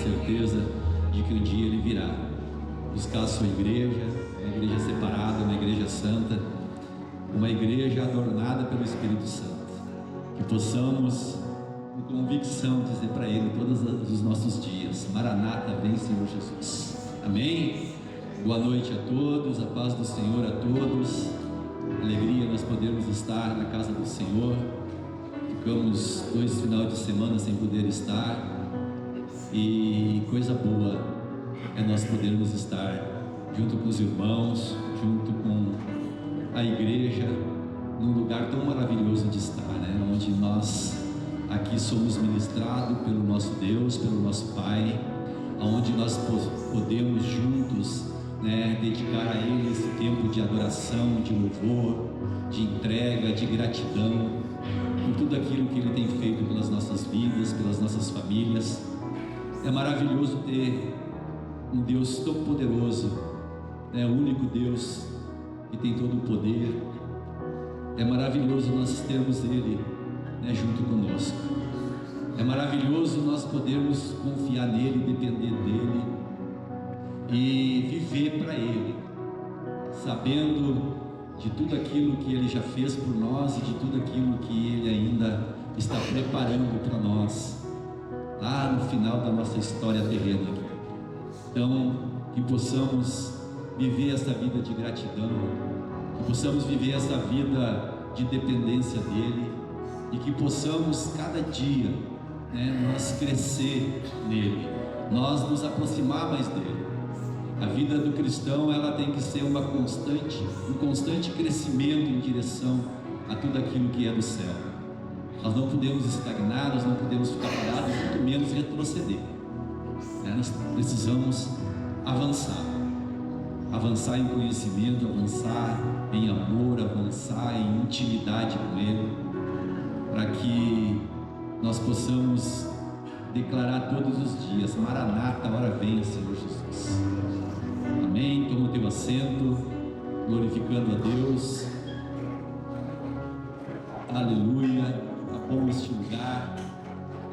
certeza de que um dia Ele virá buscar a sua igreja, uma igreja separada, uma igreja santa, uma igreja adornada pelo Espírito Santo. Que possamos, com convicção, dizer para Ele todos os nossos dias: Maranata, vem Senhor Jesus. Amém? Boa noite a todos, a paz do Senhor a todos. Alegria nós podermos estar na casa do Senhor. Ficamos 2 finais de semana sem poder estar, e coisa boa é nós podermos estar junto com os irmãos, junto com a igreja, num lugar tão maravilhoso de estar, né? Onde nós aqui somos ministrados pelo nosso Deus, pelo nosso Pai, onde nós podemos juntos, né, dedicar a Ele esse tempo de adoração, de louvor, de entrega, de gratidão por tudo aquilo que Ele tem feito pelas nossas vidas, pelas nossas famílias. É maravilhoso ter um Deus tão poderoso, né, o único Deus que tem todo o poder. É maravilhoso nós termos Ele, né, junto conosco. É maravilhoso nós podermos confiar nele, depender dele e viver para Ele, sabendo de tudo aquilo que Ele já fez por nós e de tudo aquilo que Ele ainda está preparando para nós lá no final da nossa história terrena aqui. Então, que possamos viver essa vida de gratidão, que possamos viver essa vida de dependência dEle, e que possamos cada dia, né, nós crescer nele, nós nos aproximar mais dele. A vida do cristão, ela tem que ser um constante crescimento em direção a tudo aquilo que é do céu. Nós não podemos estagnar, nós não podemos ficar parados, muito menos retroceder, né? Nós precisamos avançar em conhecimento, avançar em amor, avançar em intimidade com Ele, para que nós possamos declarar todos os dias: Maranata, hora vem, Senhor Jesus. Amém? Toma o teu assento, glorificando a Deus. Aleluia. É bom este lugar,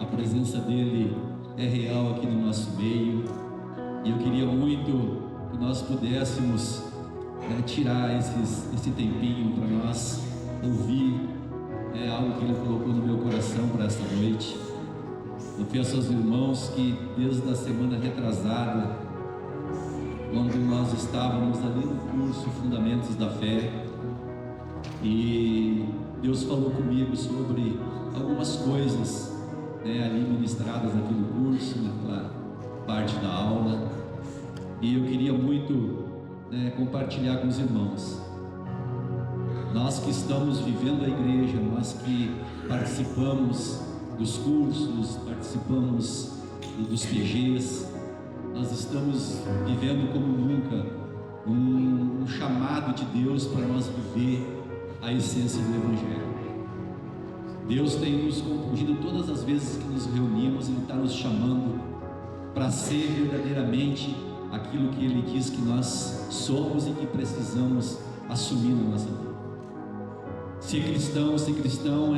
a presença dEle é real aqui no nosso meio, e eu queria muito que nós pudéssemos, né, tirar esse tempinho para nós ouvir, algo que Ele colocou no meu coração para esta noite. Eu peço aos irmãos que desde a semana retrasada, quando nós estávamos ali no curso Fundamentos da Fé, e Deus falou comigo sobre algumas coisas, né, ali ministradas naquele curso, naquela parte da aula, e eu queria muito, né, compartilhar com os irmãos. Nós que estamos vivendo a igreja, nós que participamos dos cursos, participamos dos PGs, nós estamos vivendo como nunca um chamado de Deus para nós viver a essência do Evangelho. Deus tem nos conduzido todas as vezes que nos reunimos, Ele está nos chamando para ser verdadeiramente aquilo que Ele diz que nós somos e que precisamos assumir na nossa vida. Ser cristão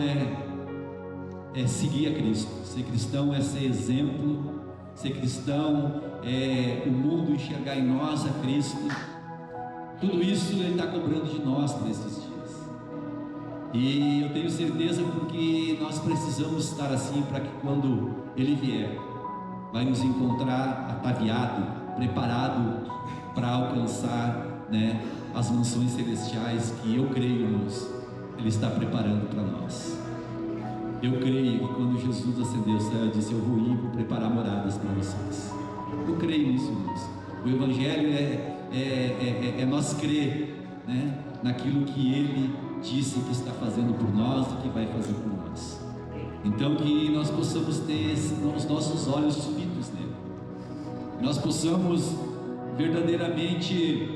é seguir a Cristo. Ser cristão é ser exemplo. Ser cristão é o mundo enxergar em nós a Cristo. Tudo isso Ele está cobrando de nós para esses dias. E eu tenho certeza, porque nós precisamos estar assim, para que quando Ele vier, vai nos encontrar ataviado, preparado para alcançar, né, as mansões celestiais que eu creio, irmãos, Ele está preparando para nós. Eu creio que quando Jesus ascendeu ao céu, Ele disse: eu vou ir, vou preparar moradas para vocês. Eu creio nisso, irmãos. O Evangelho é nós crer, né, naquilo que Ele disse que está fazendo por nós e que vai fazer por nós. Então, que nós possamos ter os nossos olhos fitos nele, nós possamos verdadeiramente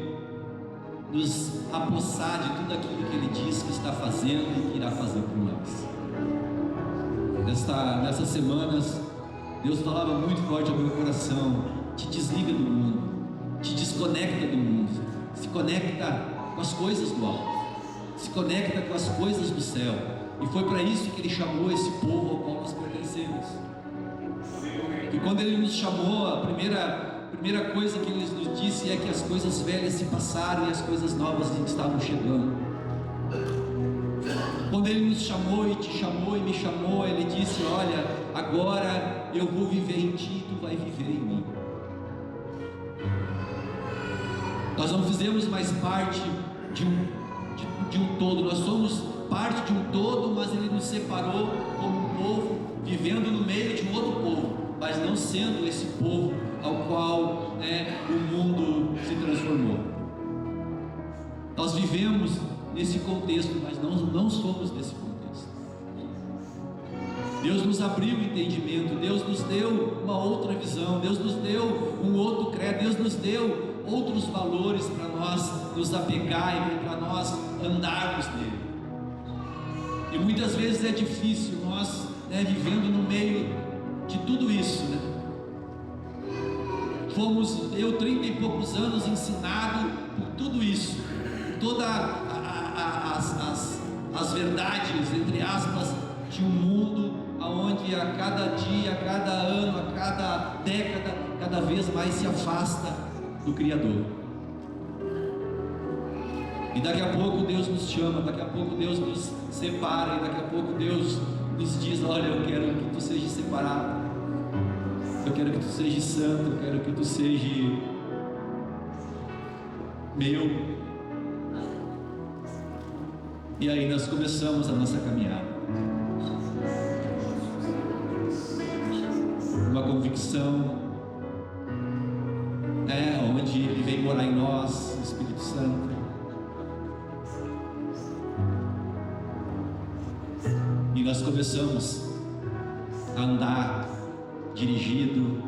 nos apossar de tudo aquilo que Ele disse que está fazendo e que irá fazer por nós. Nessas semanas, Deus falava muito forte ao meu coração: te desliga do mundo, te desconecta do mundo, se conecta com as coisas do alto, se conecta com as coisas do céu. E foi para isso que Ele chamou esse povo ao qual nós pertencemos. E quando Ele nos chamou, a primeira coisa que Ele nos disse é que as coisas velhas se passaram e as coisas novas estavam chegando. Quando Ele nos chamou e te chamou e me chamou, Ele disse: olha, agora eu vou viver em ti, tu vai viver em mim. Nós não fizemos mais parte de um todo, nós somos parte de um todo, mas Ele nos separou como um povo, vivendo no meio de um outro povo, mas não sendo esse povo ao qual o mundo se transformou. Nós vivemos nesse contexto, mas não somos desse contexto. Deus nos abriu o entendimento, Deus nos deu uma outra visão, Deus nos deu um outro credo, Deus nos deu outros valores para nós nos apegar e para nós andarmos nele. E muitas vezes é difícil nós, vivendo no meio de tudo isso, Fomos, 30 e poucos anos ensinado por tudo isso, todas as verdades, entre aspas, de um mundo onde a cada dia, a cada ano, a cada década, cada vez mais se afasta do Criador. E daqui a pouco Deus nos chama, daqui a pouco Deus nos separa, e daqui a pouco Deus nos diz: olha, eu quero que tu sejas separado, eu quero que tu sejas santo, eu quero que tu sejas meu. E aí nós começamos a nossa caminhada, uma convicção, onde Ele vem morar em nós, o Espírito Santo. E nós começamos a andar dirigido,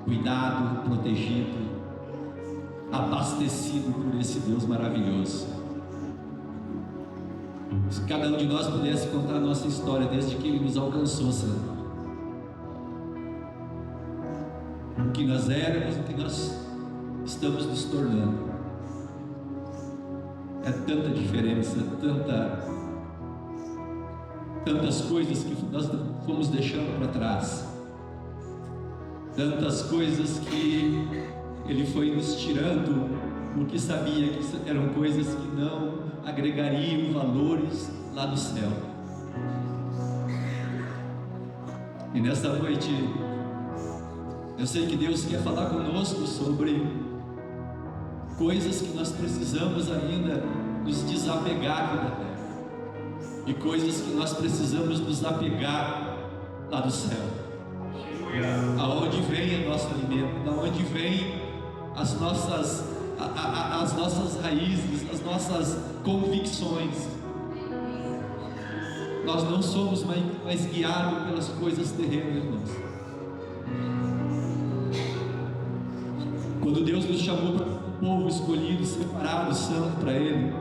cuidado, protegido, abastecido por esse Deus maravilhoso. Se cada um de nós pudesse contar a nossa história desde que Ele nos alcançou, Senhor, o que nós éramos, o que nós estamos nos tornando, é tanta diferença, tantas coisas que nós fomos deixando para trás, tantas coisas que Ele foi nos tirando, porque sabia que eram coisas que não agregariam valores lá do céu. E nessa noite, eu sei que Deus quer falar conosco sobre coisas que nós precisamos ainda nos desapegar aqui da terra, e coisas que nós precisamos nos apegar lá do céu, aonde vem o nosso alimento, aonde vem as nossas raízes, as nossas convicções. Nós não somos mais guiados pelas coisas terrenas, irmãos. Quando Deus nos chamou para um povo escolhido, separado, santo para Ele,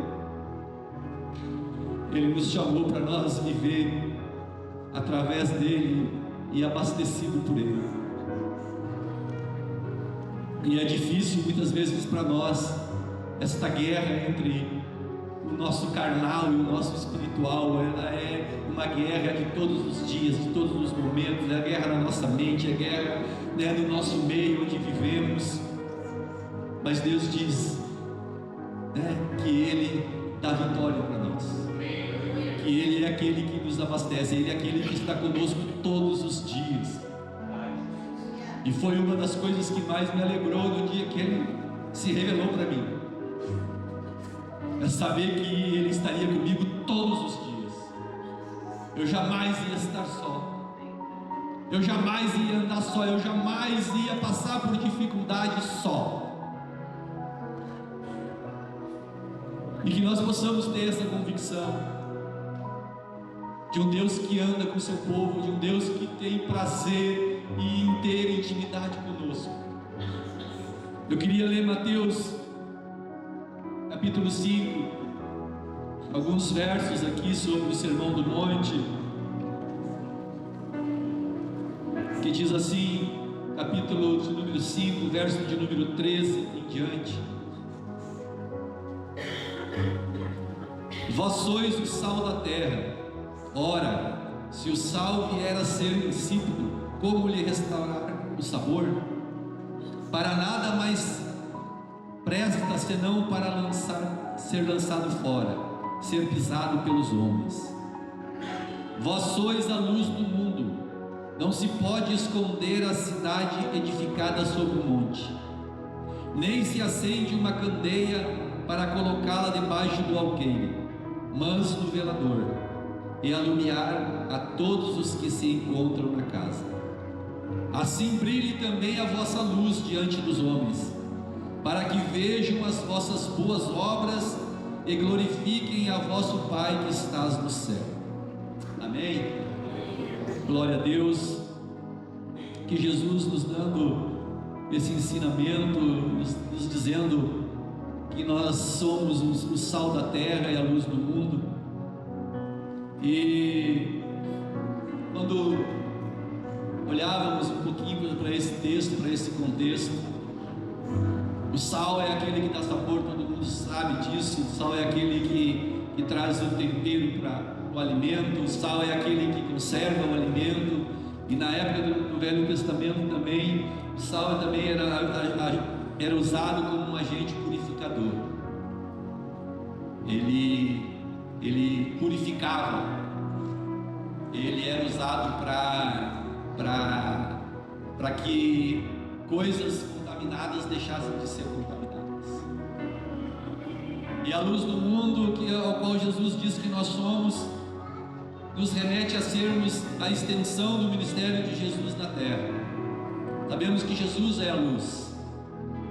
Ele nos chamou para nós viver através dEle e abastecido por Ele. E é difícil muitas vezes para nós esta guerra entre o nosso carnal e o nosso espiritual. Ela é uma guerra de todos os dias, de todos os momentos. É a guerra na nossa mente, é a guerra no nosso meio onde vivemos. Mas Deus diz que Ele dá vitória para nós, que Ele é aquele que nos abastece, Ele é aquele que está conosco todos os dias. E foi uma das coisas que mais me alegrou no dia que Ele se revelou para mim, é saber que Ele estaria comigo todos os dias. Eu jamais ia estar só, eu jamais ia andar só, eu jamais ia passar por dificuldade só. E que nós possamos ter essa convicção de um Deus que anda com o seu povo, de um Deus que tem prazer em ter intimidade conosco. Eu queria ler Mateus capítulo 5, alguns versos aqui sobre o Sermão do Monte, que diz assim, capítulo de número 5, verso de número 13 em diante: Vós sois o sal da terra. Ora, se o sal vier a ser insípido, como lhe restaurar o sabor? Para nada mais presta senão para ser lançado fora, ser pisado pelos homens. Vós sois a luz do mundo. Não se pode esconder a cidade edificada sobre um monte, nem se acende uma candeia para colocá-la debaixo do alqueire, mas no velador, e alumiar a todos os que se encontram na casa. Assim brilhe também a vossa luz diante dos homens, para que vejam as vossas boas obras e glorifiquem a vosso Pai que estás no céu. Amém? Glória a Deus. Que Jesus nos dando esse ensinamento, nos dizendo que nós somos o sal da terra e a luz do mundo. E quando olhávamos um pouquinho para esse texto, para esse contexto, o sal é aquele que dá sabor, todo mundo sabe disso. O sal é aquele que traz o tempero para o alimento. O sal é aquele que conserva o alimento. E na época do Velho Testamento também, o sal também era usado como um agente purificador. Ele purificava. Ele era usado para que coisas contaminadas deixassem de ser contaminadas. E a luz do mundo, ao qual Jesus diz que nós somos, nos remete a sermos a extensão do ministério de Jesus na terra. Sabemos que Jesus é a luz,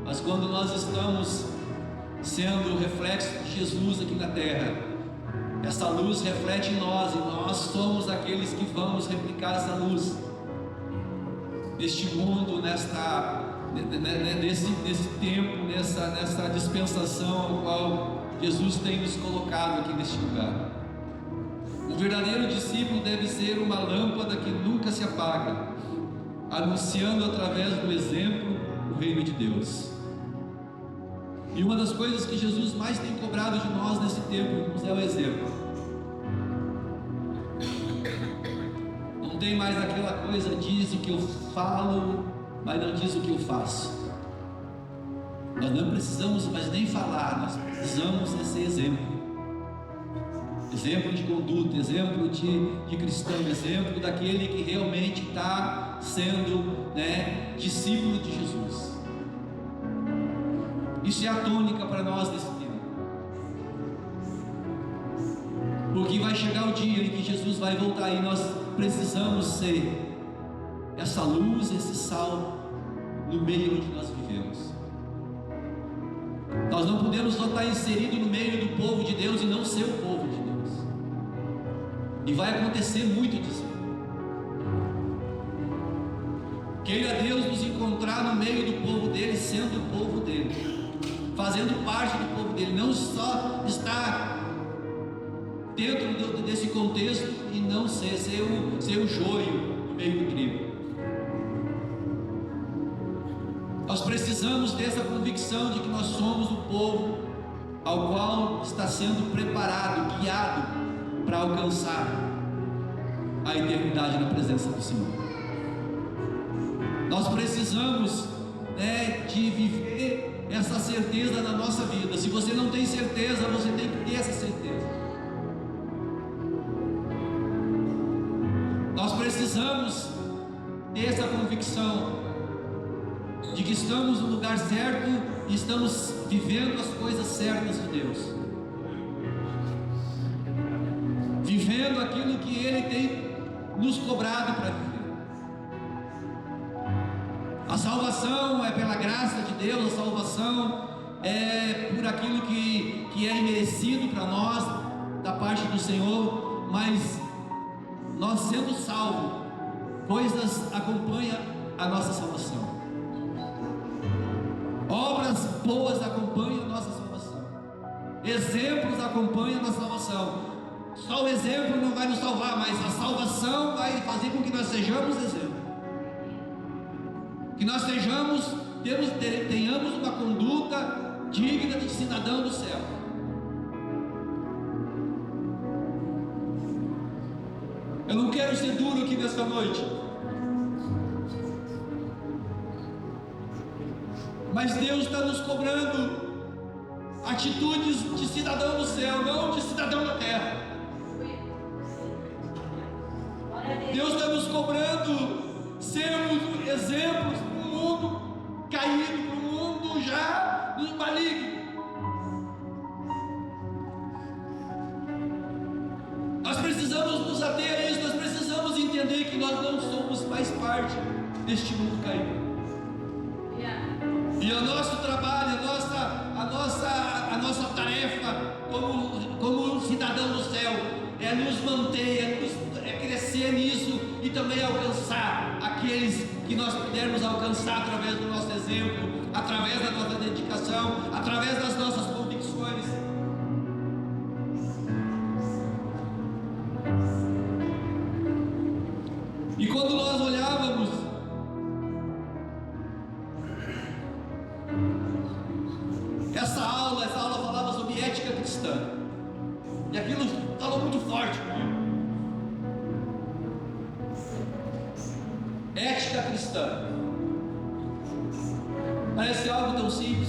mas quando nós estamos sendo o reflexo de Jesus aqui na terra, essa luz reflete em nós, e nós somos aqueles que vamos replicar essa luz neste mundo, nesse tempo, nessa dispensação ao qual Jesus tem nos colocado aqui neste lugar. O verdadeiro discípulo deve ser uma lâmpada que nunca se apaga, anunciando através do exemplo o reino de Deus. E uma das coisas que Jesus mais tem cobrado de nós nesse tempo é o exemplo. Não tem mais aquela coisa, diz o que eu falo, mas não diz o que eu faço. Nós não precisamos mais nem falar, nós precisamos ser exemplo. Exemplo de conduta, exemplo de cristão, exemplo daquele que realmente está sendo, discípulo de Jesus. Isso é a tônica para nós nesse tempo, porque vai chegar o dia em que Jesus vai voltar e nós precisamos ser essa luz, esse sal no meio onde nós vivemos. Nós não podemos só estar inserido no meio do povo de Deus e não ser o povo de Deus. E vai acontecer muito disso. Queira Deus nos encontrar no meio do povo dele, sendo o povo dele, fazendo parte do povo dele, não só estar dentro desse contexto e não ser o joio no meio do trigo. Nós precisamos dessa convicção de que nós somos o povo ao qual está sendo preparado, guiado para alcançar a eternidade na presença do Senhor. Nós precisamos de viver essa certeza na nossa vida. Se você não tem certeza, você tem que ter essa certeza. Nós precisamos ter essa convicção de que estamos no lugar certo e estamos vivendo as coisas certas de Deus, vivendo aquilo que Ele tem nos cobrado para viver. A salvação é pela graça de Deus, a salvação é por aquilo que é imerecido para nós da parte do Senhor, mas nós sendo salvos, coisas acompanham a nossa salvação. Obras boas acompanham a nossa salvação. Exemplos acompanham a nossa salvação. Só o exemplo não vai nos salvar, mas a salvação vai fazer com que nós sejamos exemplo. Que nós tenhamos uma conduta digna de cidadão do céu. Eu não quero ser duro aqui nesta noite, Mas Deus está nos cobrando atitudes de cidadão do céu, não de cidadão da terra. Deus está nos cobrando sermos exemplos para o mundo caído, para o mundo já no maligno. Nós precisamos nos ater a isso, nós precisamos entender que nós não somos mais parte deste mundo caído. E o nosso trabalho, a nossa tarefa como cidadão do céu é nos manter, é crescer nisso e também alcançar aqueles que nós pudermos alcançar através do nosso exemplo, através da nossa dedicação, através das nossas convicções. E quando nós olhávamos essa aula falava sobre ética cristã, e aquilo falou muito forte comigo. Ética cristã parece algo tão simples,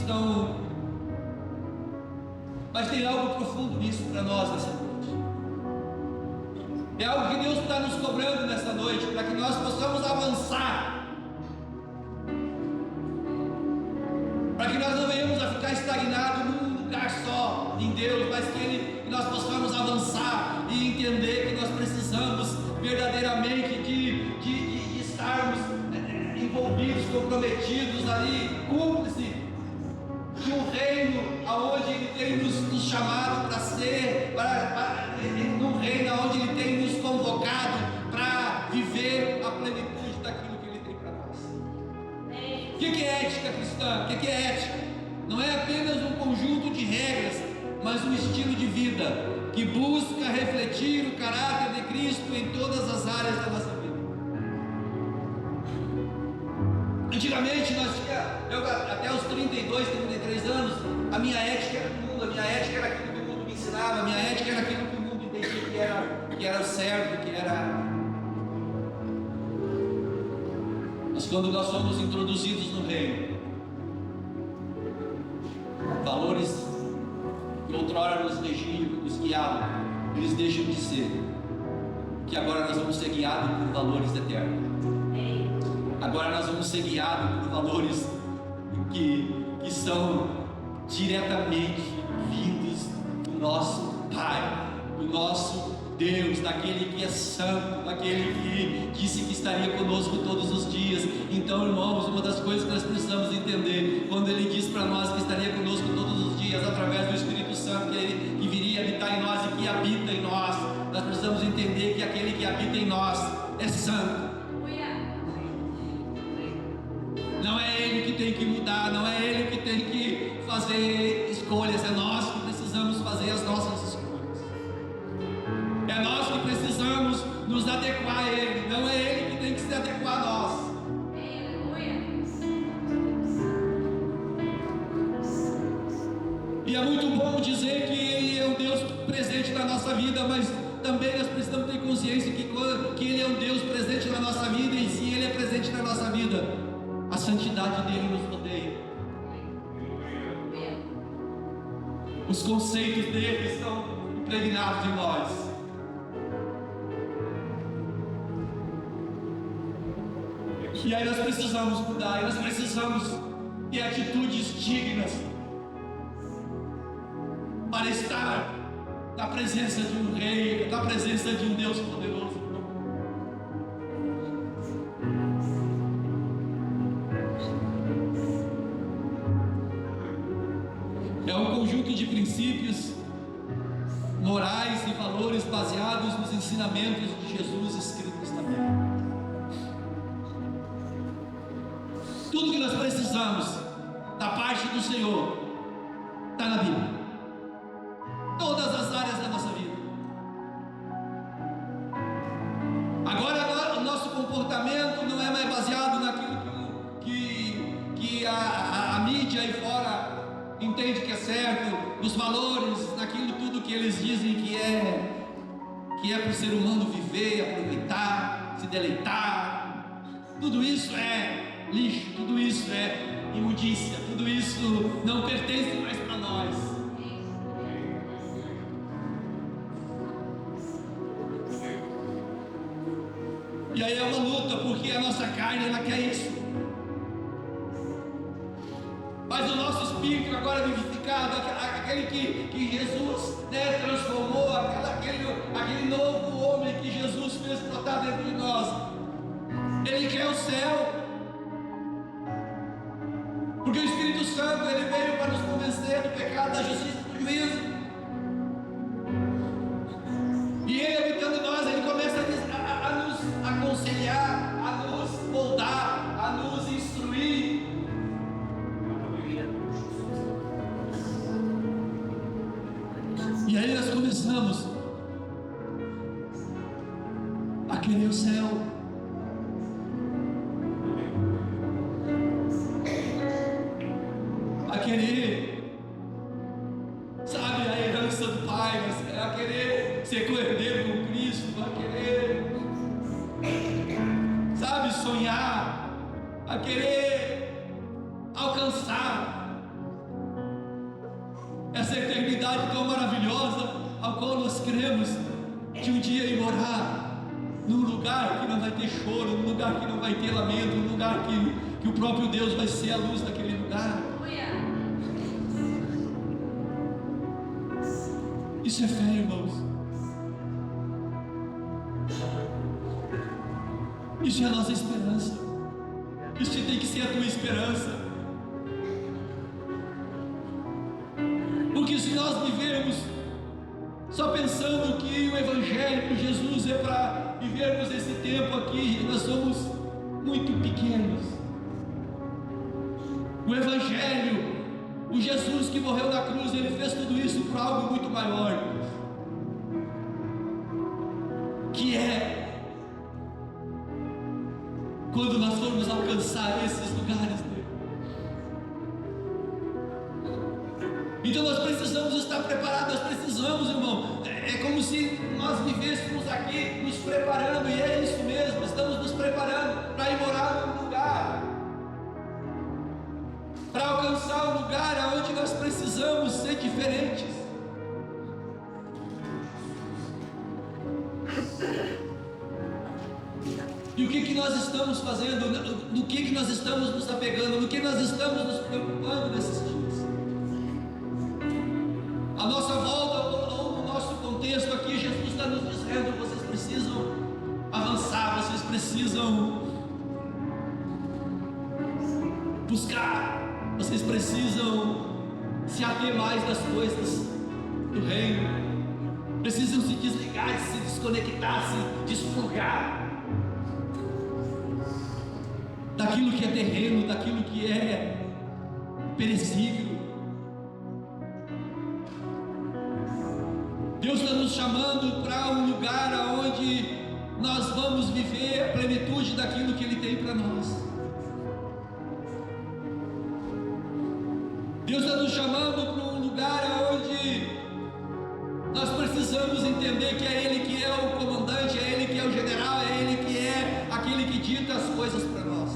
mas tem algo profundo nisso para nós nessa noite. É algo que Deus está nos cobrando nessa noite, para que nós possamos avançar, para que nós não venhamos a ficar estagnados num lugar só em Deus, mas que nós possamos avançar e entender que nós precisamos verdadeiramente de estarmos envolvidos, comprometidos ali, cúmplices de um reino aonde Ele tem nos chamado para ser, num reino aonde Ele tem nos convocado para viver a plenitude daquilo que Ele tem para nós. O que é ética cristã? O que é ética? Não é apenas um conjunto de regras, mas um estilo de vida que busca refletir o caráter de Cristo em todas as áreas da nossa vida. Antigamente eu até os 32, 33 anos, a minha ética era do mundo, a minha ética era aquilo que o mundo me ensinava, a minha ética era aquilo que o mundo entendia que era o certo, que era. Mas quando nós somos introduzidos no reino, valores que outrora nos regiam, nos guiavam, eles deixam de ser, que agora nós vamos ser guiados por valores eternos. Agora nós vamos ser guiados por valores que são diretamente vindos do nosso Pai, do nosso Deus, daquele que é santo, daquele que disse que estaria conosco todos os dias. Então, irmãos, uma das coisas que nós precisamos entender, quando Ele diz para nós que estaria conosco todos os dias, através do Espírito Santo, que viria habitar em nós e que habita em nós, nós precisamos entender que aquele que habita em nós é santo. Não é Ele que tem que mudar, não é Ele que tem que fazer escolhas, é nós que precisamos fazer as nossas escolhas. É nós que precisamos nos adequar a Ele, não é Ele que tem que se adequar a nós. E é muito bom dizer que Ele é um Deus presente na nossa vida, mas também nós precisamos ter consciência que Ele é um Deus presente na nossa vida, e se Ele é presente na nossa vida, a santidade dele nos rodeia. Os conceitos dele estão impregnados em nós. E aí nós precisamos mudar, nós precisamos ter atitudes dignas para estar na presença de um rei, na presença de um Deus poderoso. É um conjunto de princípios morais e valores baseados nos ensinamentos de Jesus escritos na Bíblia. Tudo que nós precisamos da parte do Senhor está na Bíblia. Todas as áreas da nossa vida. Agora o nosso comportamento não é mais baseado naquilo que a mídia aí fora entende que é certo, nos valores, naquilo tudo que eles dizem que é para o ser humano viver, aproveitar, se deleitar. Tudo isso é lixo, tudo isso é imundícia, tudo isso não pertence mais para nós. E aí é uma luta, porque a nossa carne, ela quer isso. Mas o nosso espírito agora vivificado, aquele que Jesus, né, transformou, aquele novo homem que Jesus fez brotar dentro de nós, ele quer o céu. Porque o Espírito Santo, ele veio para nos convencer do pecado, da justiça e do juízo. E ele, habitando em nós, ele começa a nos aconselhar, a nos moldar, a nos instruir. E aí nós começamos a querer o céu. A querer, sabe, a herança do Pai, a querer ser co-herdeiro com Cristo, a querer, sabe, sonhar, a querer alcançar essa eternidade tão maravilhosa, ao qual nós cremos que um dia ir morar num lugar que não vai ter choro, num lugar que não vai ter lamento, num lugar que o próprio Deus vai ser a luz daquele lugar. Isso é fé, irmãos. Isso é a nossa esperança. Isso tem que ser a tua esperança. Porque se nós vivermos só pensando que o Evangelho de Jesus é para vivermos esse tempo aqui, nós somos muito pequenos. O Evangelho, o Jesus que morreu na cruz, ele fez tudo isso para algo muito maior, que é quando nós formos alcançar esses lugares dele. Então nós precisamos estar preparados, nós precisamos, irmão, é como se nós vivêssemos aqui nos preparando, e é isso mesmo, estamos nos preparando para ir morar num lugar, para alcançar um lugar onde nós precisamos ser diferentes. E o que nós estamos fazendo, no que nós estamos nos apegando, no que nós estamos nos preocupando nesses dias? A nossa volta, ou no nosso contexto aqui, Jesus está nos dizendo: vocês precisam avançar, vocês precisam buscar, vocês precisam se ater mais das coisas do reino, precisam se desligar, se desconectar, se desplugar daquilo que é terreno, daquilo que é perecível. Deus está nos chamando para um lugar onde nós vamos viver a plenitude daquilo que Ele tem para nós. Deus está nos chamando para um lugar onde nós precisamos entender que é Ele que é o comandante, é Ele que é o general, é Ele que é aquele que dita as coisas para nós.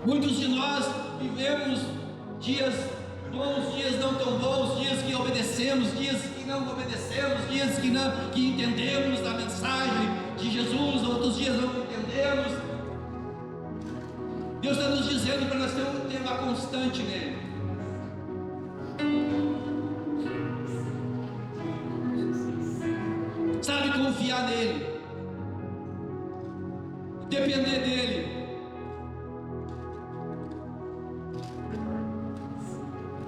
Muitos de nós vivemos dias bons, dias não tão bons, dias que obedecemos, dias que não obedecemos, dias que entendemos a mensagem de Jesus, outros dias não entendemos. Deus está nos dizendo para nós ter uma constante nele. Sabe, confiar nele, depender dele.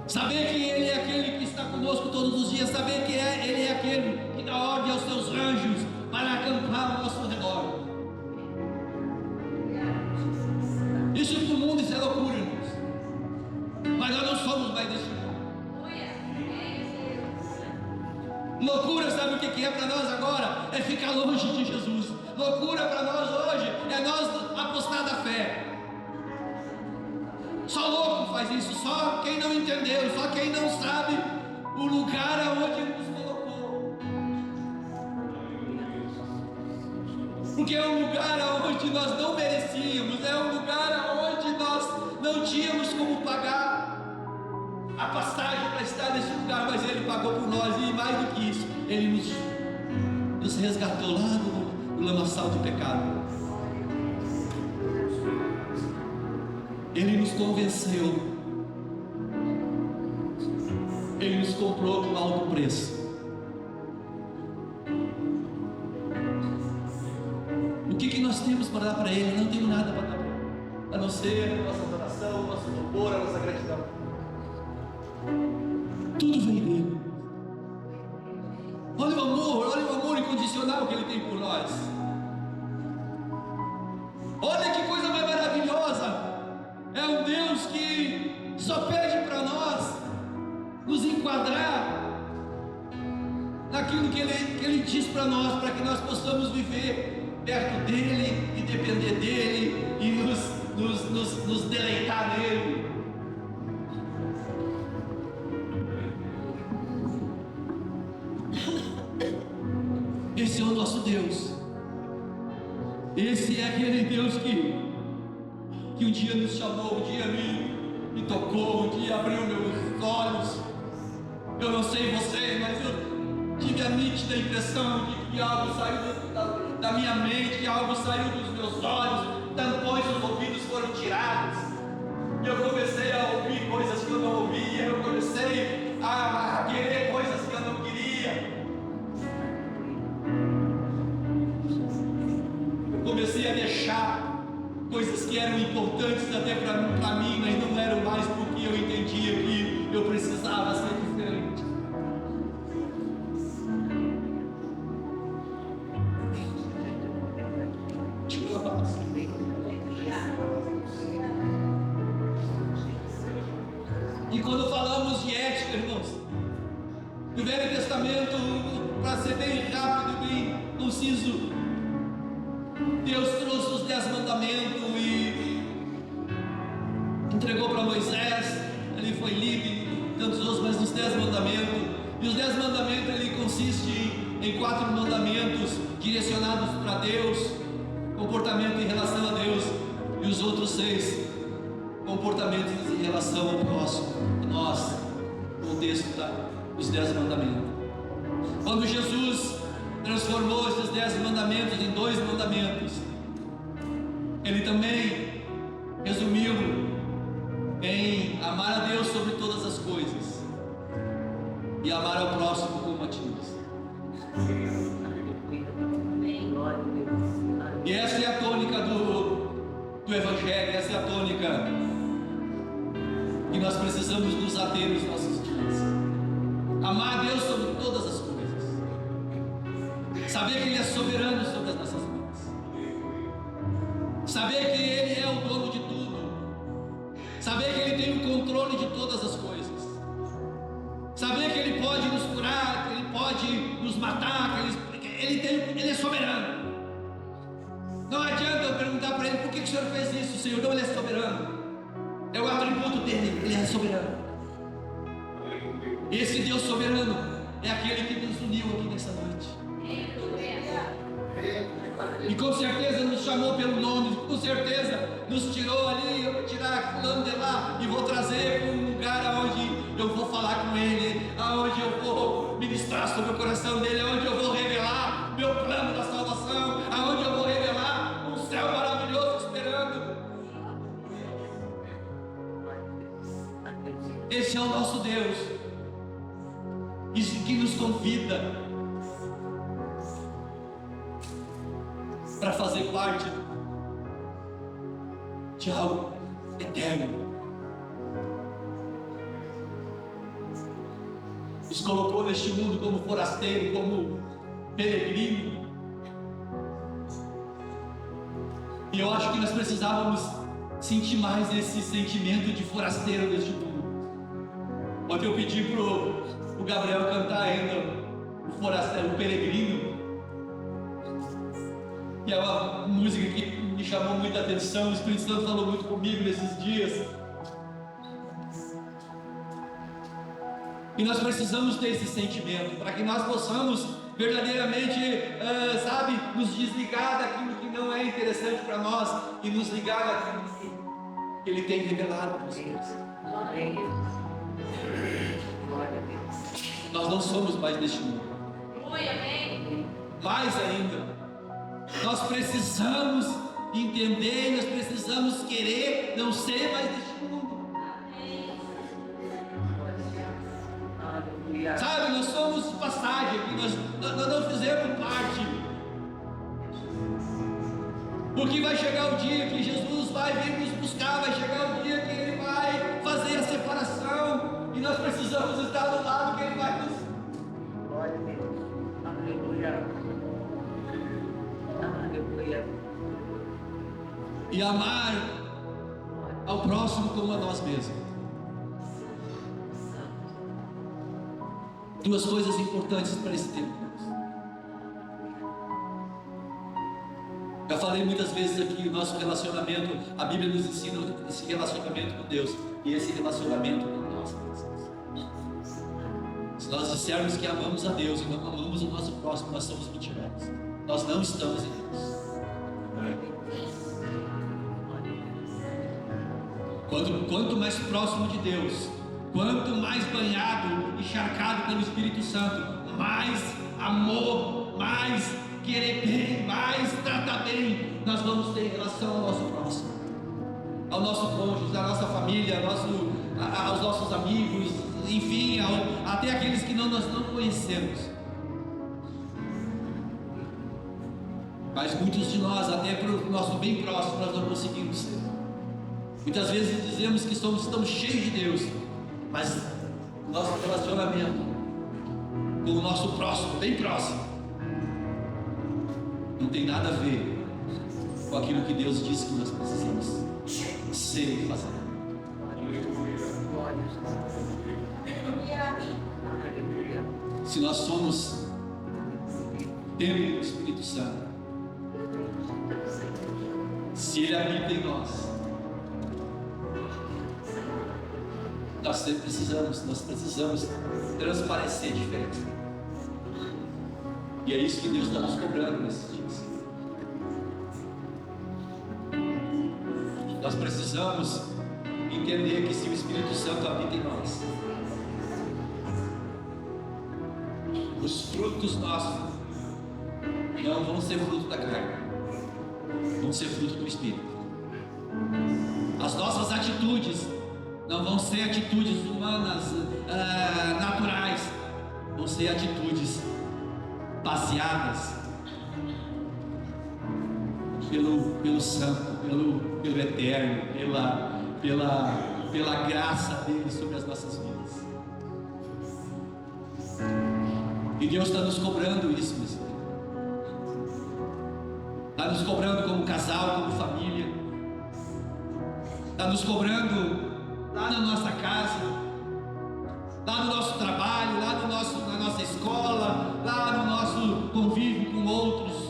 Saber que Ele é aquele que está conosco todos os dias, saber que Ele é aquele que dá ordem aos seus anjos para acampar ao nosso redor. Isso para o mundo, isso é loucura, irmãos. Mas nós não somos mais desse mundo. Loucura, sabe o que é para nós agora? É ficar longe de Jesus. Loucura para nós hoje é nós apostar da fé. Só louco faz isso, só quem não entendeu, só quem não sabe o lugar aonde Ele nos colocou. porque é um lugar onde nós não merecíamos, é um lugar onde nós não tínhamos como pagar a passagem para estar nesse lugar, mas Ele pagou por nós, e mais do que isso, Ele nos resgatou lá do lamaçal do pecado. Ele nos convenceu, Ele nos comprou com alto preço. O que nós temos para dar para Ele? Não temos nada para dar para Ele, a não ser a nossa adoração, o nosso louvor, a nossa gratidão. Tudo vem dele. Olha o amor incondicional que Ele tem por nós. Olha que coisa mais maravilhosa. É um Deus que só pede para nós nos enquadrar naquilo que Ele diz para nós, para que nós possamos viver perto dEle e depender dEle e nos deleitar nele. Esse é o nosso Deus. Esse é aquele Deus que um dia nos chamou, um dia me tocou, um dia abriu meus olhos. Eu não sei vocês, mas eu tive a nítida impressão de que algo saiu da minha mente, que algo saiu dos meus olhos, tampões dos ouvidos foram tirados, e eu comecei a ouvir coisas que eu não ouvia, eu comecei a querer coisas que eu não queria. Comecei a deixar coisas que eram importantes até para mim, mas não eram mais, porque eu entendia que eu precisava ser diferente. E quando falamos de ética, irmãos, no Velho Testamento, para ser bem rápido e bem conciso, Deus trouxe os 10 mandamentos e entregou para Moisés. Ele foi lido e tantos outros, mas nos 10 mandamentos. E os 10 mandamentos, ele consiste em 4 mandamentos direcionados para Deus, comportamento em relação a Deus, e os outros 6 comportamentos em relação ao próximo, a nós, contexto dos 10 mandamentos. Quando Jesus transformou esses 10 mandamentos em 2 mandamentos, Ele também resumiu em amar a Deus sobre todas as coisas e amar ao próximo como a ti mesmo. E essa é a tônica do Evangelho, essa é a tônica que nós precisamos nos ater nos nossos dias. Amar a Deus sobre todas as coisas, saber que Ele é soberano sobre as nossas vidas, saber que Ele é o dono de tudo, saber que Ele tem o controle de todas as coisas, saber que Ele pode nos curar, que Ele pode nos matar, que Ele é soberano. Não adianta eu perguntar para Ele: por que o Senhor fez isso, Senhor? Não, Ele é soberano, é o atributo dele, Ele é soberano. Esse Deus soberano é aquele que nos uniu aqui nessa noite, e com certeza nos chamou pelo nome, com certeza nos tirou ali. Eu vou tirar fulano de lá e vou trazer para um lugar onde eu vou falar com Ele, aonde eu vou ministrar sobre o coração dele, aonde eu vou revelar meu plano da salvação, aonde eu vou revelar um céu maravilhoso esperando. Esse é o nosso Deus, isso que nos convida para fazer parte de algo eterno. Nos colocou neste mundo como forasteiro, como peregrino. E eu acho que nós precisávamos sentir mais esse sentimento de forasteiro neste mundo. Ontem eu pedi pro Gabriel cantar ainda o forasteiro, o peregrino. E é uma música que me chamou muita atenção. O Espírito Santo falou muito comigo nesses dias. E nós precisamos ter esse sentimento para que nós possamos verdadeiramente, sabe, nos desligar daquilo que não é interessante para nós e nos ligar daquilo que Ele tem revelado para nós. Nós não somos mais deste mundo. Mais ainda, nós precisamos entender, nós precisamos querer não ser mais deste mundo. Sabe, nós somos de passagem aqui, nós não fizemos parte. Porque vai chegar o dia que Jesus vai vir nos buscar, vai chegar o dia que Ele vai fazer a separação, e nós precisamos estar do lado que Ele vai nos... Glória a Deus. Aleluia. Aleluia. E amar ao próximo como a nós mesmos. Duas coisas importantes para esse tempo. Já falei muitas vezes aqui, o nosso relacionamento, a Bíblia nos ensina esse relacionamento com Deus e esse relacionamento com nós mesmos. Se nós dissermos que amamos a Deus e não amamos o nosso próximo, nós somos mentirosos. Nós não estamos em Deus. Quanto mais próximo de Deus, quanto mais banhado, encharcado pelo Espírito Santo, mais amor, mais querer bem, mais tratar bem nós vamos ter em relação ao nosso próximo, ao nosso cônjuge, à nossa família, aos nossos amigos, enfim, até aqueles que nós não conhecemos. Mas muitos de nós, até para o nosso bem próximo, nós não conseguimos ser. Muitas vezes dizemos que estamos cheios de Deus, mas o nosso relacionamento com o nosso próximo, bem próximo, não tem nada a ver com aquilo que Deus disse que nós precisamos ser e fazer. Se nós somos templo do Espírito Santo, se Ele habita em nós, nós precisamos transparecer diferente. E é isso que Deus está nos cobrando nesses dias. Nós precisamos entender que se o Espírito Santo habita em nós, os frutos nossos não vão ser fruto da carne, vão ser fruto do Espírito. As nossas atitudes não vão ser atitudes humanas, naturais, vão ser atitudes baseadas pelo Santo, pelo Eterno, pela graça dele sobre as nossas vidas. E Deus está nos cobrando isso, meus irmãos. Está nos cobrando como casal, como família. Está nos cobrando lá na nossa casa, lá no nosso trabalho, lá na nossa escola, lá no nosso convívio com outros.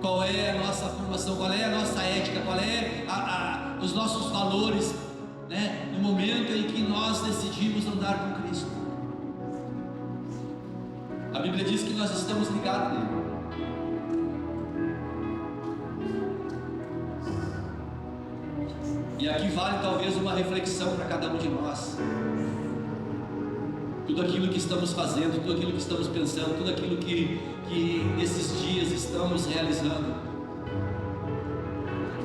Qual é a nossa formação, qual é a nossa ética, qual é os nossos valores, né? No momento em que nós decidimos andar com Cristo. A Bíblia diz que nós estamos ligados nele. E aqui vale talvez uma reflexão para cada um de nós. Tudo aquilo que estamos fazendo, tudo aquilo que estamos pensando, tudo aquilo que esses dias estamos realizando,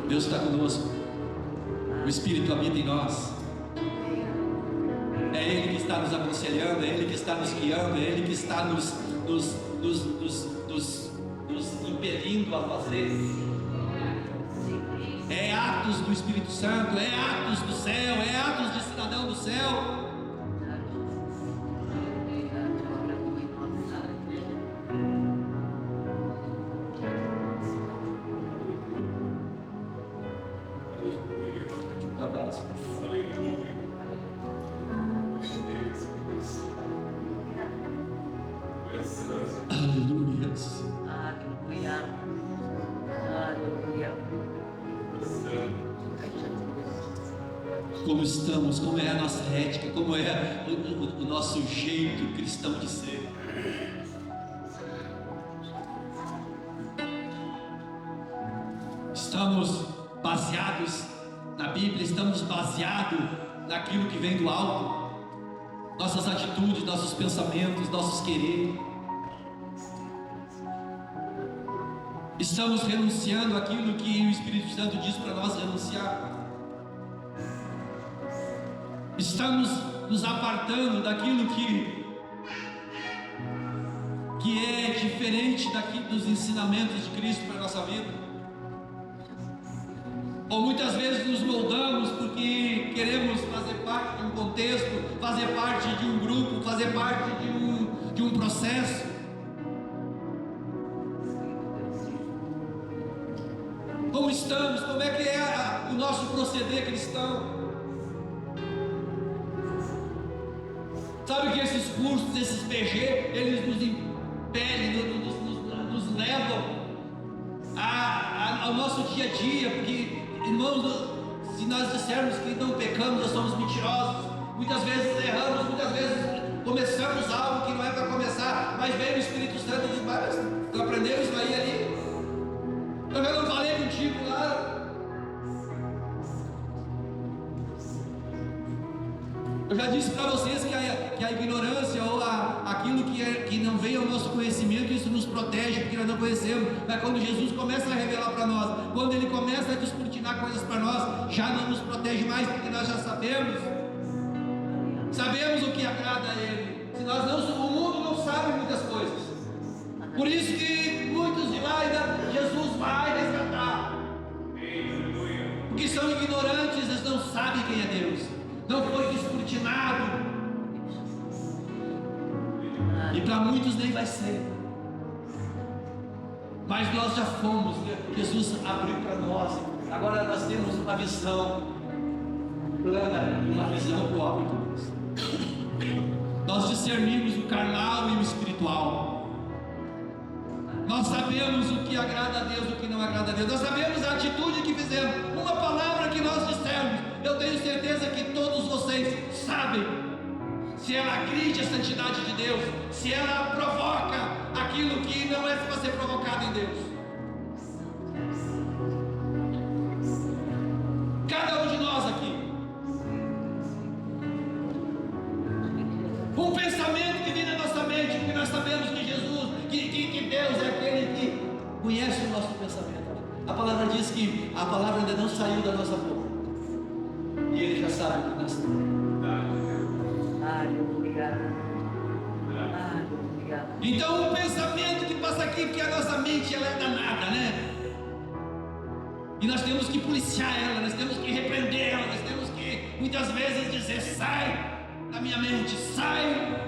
Deus está conosco. O Espírito habita em nós. É Ele que está nos aconselhando, é Ele que está nos guiando, é Ele que está nos impelindo a fazer. É atos do Espírito Santo, é atos do céu, é atos de cidadão do céu. Um abraço. Aleluia. Aleluia. Aleluia. como estamos, como é a nossa ética, como é o nosso jeito cristão de ser. Estamos baseados na Bíblia, estamos baseados naquilo que vem do alto, nossas atitudes, nossos pensamentos, nossos quereres. Estamos renunciando àquilo que o Espírito Santo diz para nós renunciar. Estamos nos apartando daquilo que é diferente dos ensinamentos de Cristo para a nossa vida. Ou muitas vezes nos moldamos porque queremos fazer parte de um contexto, fazer parte de um grupo, fazer parte de um processo. Como estamos? Como é que é o nosso proceder cristão? Sabe que esses cursos, esses PG, eles nos impelem, nos levam ao nosso dia a dia, porque, irmãos, se nós dissermos que não pecamos, nós somos mentirosos. Muitas vezes erramos, muitas vezes começamos algo que não é para começar, mas vem o Espírito Santo e diz: mas tu aprendeu isso aí ali? Eu já não falei contigo lá. Eu já disse para vocês que a ignorância ou aquilo que não vem ao nosso conhecimento, isso nos protege, porque nós não conhecemos. Mas quando Jesus começa a revelar para nós, quando Ele começa a descortinar coisas para nós, já não nos protege mais, porque nós já sabemos o que agrada a Ele. Se nós não, o mundo não sabe muitas coisas. Por isso que muitos de lá ainda Jesus vai resgatar, porque são ignorantes, eles não sabem quem é Deus, não foi descortinado, e para muitos nem vai ser, mas nós já fomos, Jesus abriu para nós, agora nós temos uma visão plana, uma visão própria. Nós discernimos o carnal e o espiritual. Nós sabemos o que agrada a Deus e o que não agrada a Deus. Nós sabemos a atitude que fizemos, uma palavra que nós dissemos. Eu tenho certeza que todos vocês sabem se ela agride a santidade de Deus, se ela provoca aquilo que não é para ser provocado em Deus. Cada um de nós aqui, um pensamento que vem na nossa mente, porque nós sabemos que Jesus, que Deus é aquele que conhece o nosso pensamento. A palavra diz que a palavra ainda não saiu da nossa boca, e Ele já sabe o que nós estamos. Então o pensamento que passa aqui, porque a nossa mente ela é danada, né? E nós temos que policiar ela, nós temos que repreender ela, nós temos que muitas vezes dizer: sai da minha mente, sai,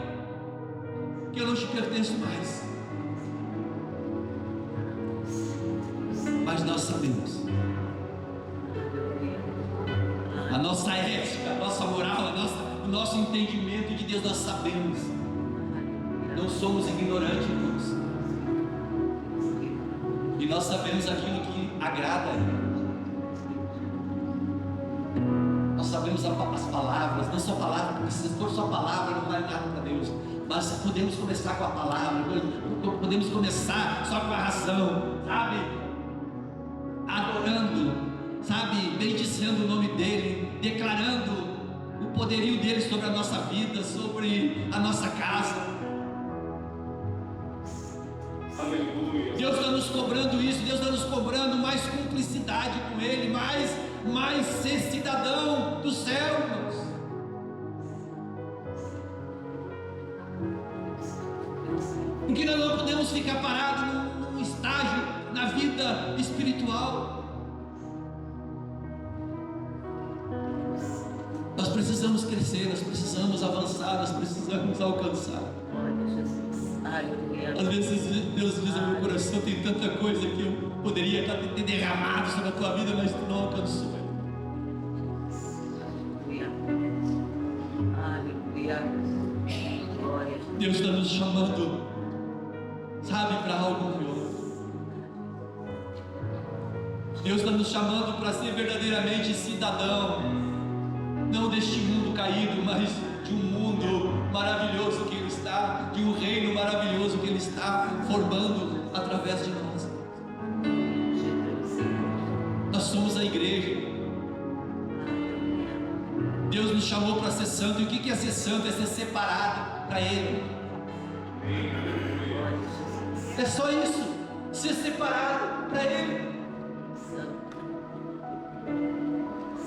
que eu não te pertenço mais. Mas nós sabemos, a nossa ética, a nossa moral, o nosso entendimento de Deus, nós sabemos, não somos ignorantes, irmãos, e nós sabemos aquilo que agrada a Ele. Nós sabemos as palavras, não só palavra, porque se for só palavra não vale nada para Deus, mas podemos começar com a palavra, podemos começar só com a razão, sabe? Adorando, sabe? Bendizendo o nome dEle, declarando o poderio dEle sobre a nossa vida, sobre a nossa casa. Aleluia. Deus está nos cobrando isso, Deus está nos cobrando mais cumplicidade com Ele, mais ser cidadão do céu, irmãos. Porque nós não podemos ficar parados num estágio na vida espiritual. Nós precisamos crescer, nós precisamos avançar, nós precisamos alcançar. Às vezes Deus diz ao meu coração: tem tanta coisa que eu poderia ter derramado sobre a tua vida, mas tu não alcançou. Deus está nos chamando, sabe, para algo maior. Deus está nos chamando para ser verdadeiramente cidadão não deste mundo caído, mas de um mundo maravilhoso que Ele está, de um reino maravilhoso que Ele está formando através de nós. Nós somos a igreja. Deus nos chamou para ser santo. E o que é ser santo? É ser separado para Ele. É só isso, ser separado para Ele.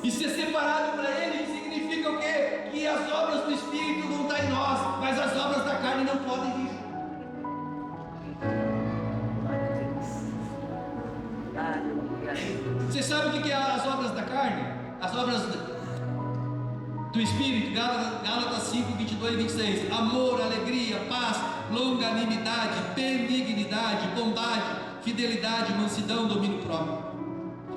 E ser separado para Ele significa o quê? Que as obras do Espírito não estão em nós, mas as obras da carne não podem vir. Você sabe o que é as obras da carne? As obras do Espírito, Gálatas 5, 22 e 26. Amor, alegria, paz, longanimidade, benignidade, bondade, fidelidade, mansidão, domínio próprio.